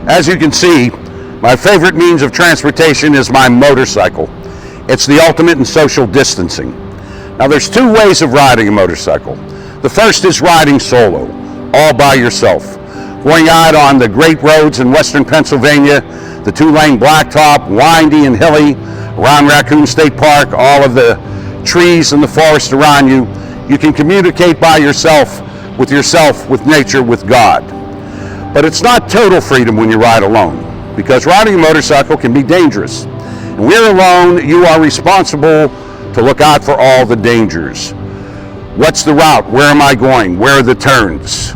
As you can see, my favorite means of transportation is my motorcycle. It's the ultimate in social distancing. Now there's two ways of riding a motorcycle. The first is riding solo, all by yourself. Going out on the great roads in western Pennsylvania, the two-lane blacktop, windy and hilly, around Raccoon State Park, all of the trees and the forest around you. You can communicate by yourself, with nature, with God. But it's not total freedom when you ride alone, because riding a motorcycle can be dangerous. And when you're alone, you are responsible to look out for all the dangers. What's the route? Where am I going? Where are the turns?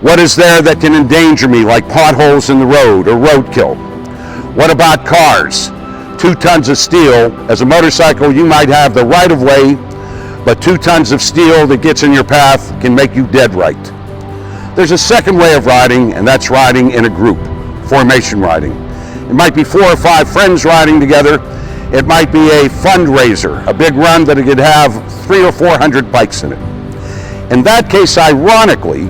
What is there that can endanger me, like potholes in the road or roadkill? What about cars? 2 tons of steel. As a motorcycle, you might have the right of way, but 2 tons of steel that gets in your path can make you dead right. There's a second way of riding, and that's riding in a group, formation riding. It might be 4 or 5 friends riding together. It might be a fundraiser, a big run that could have 300 or 400 bikes in it. In that case, ironically,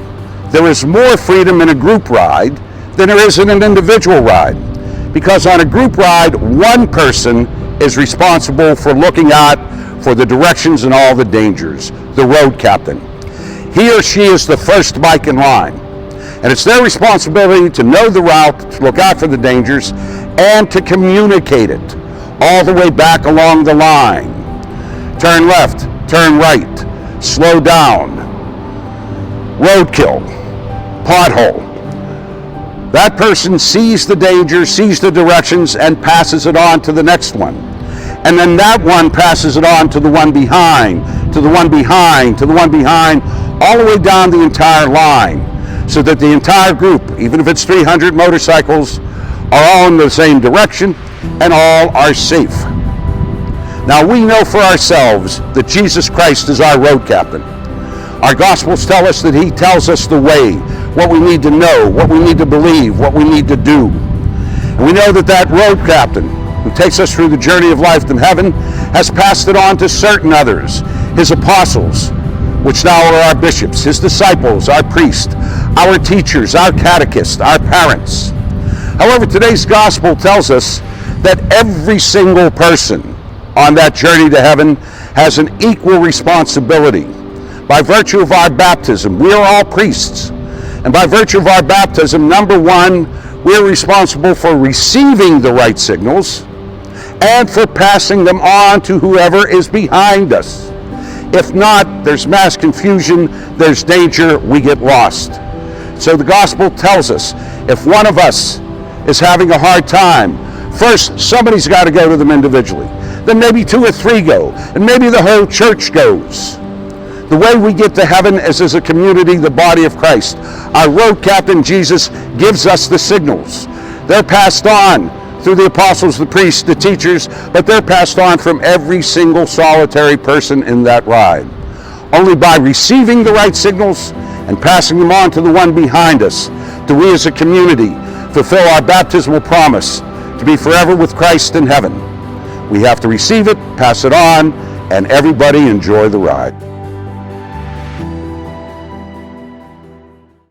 there is more freedom in a group ride than there is in an individual ride. Because on a group ride, one person is responsible for looking out for the directions and all the dangers, the road captain. He or she is the first bike in line. And it's their responsibility to know the route, to look out for the dangers, and to communicate it all the way back along the line. Turn left, turn right, slow down, roadkill, pothole. That person sees the danger, sees the directions, and passes it on to the next one. And then that one passes it on to the one behind, to the one behind, to the one behind, all the way down the entire line, so that the entire group, even if it's 300 motorcycles, are all in the same direction and all are safe. Now we know for ourselves that Jesus Christ is our road captain. Our Gospels tell us that He tells us the way, what we need to know, what we need to believe, what we need to do. And we know that that road captain who takes us through the journey of life in heaven has passed it on to certain others, His apostles, which now are our bishops, His disciples, our priests, our teachers, our catechists, our parents. However, today's Gospel tells us that every single person on that journey to heaven has an equal responsibility. By virtue of our baptism, we are all priests. And by virtue of our baptism, number one, we're responsible for receiving the right signals and for passing them on to whoever is behind us. If not, there's mass confusion, there's danger, we get lost. So the Gospel tells us, if one of us is having a hard time, first, somebody's got to go to them individually. Then maybe 2 or 3 go, and maybe the whole church goes. The way we get to heaven is as a community, the body of Christ. Our road captain, Jesus, gives us the signals. They're passed on through the apostles, the priests, the teachers, but they're passed on from every single solitary person in that ride. Only by receiving the right signals and passing them on to the one behind us do we as a community fulfill our baptismal promise to be forever with Christ in heaven. We have to receive it, pass it on, and everybody enjoy the ride.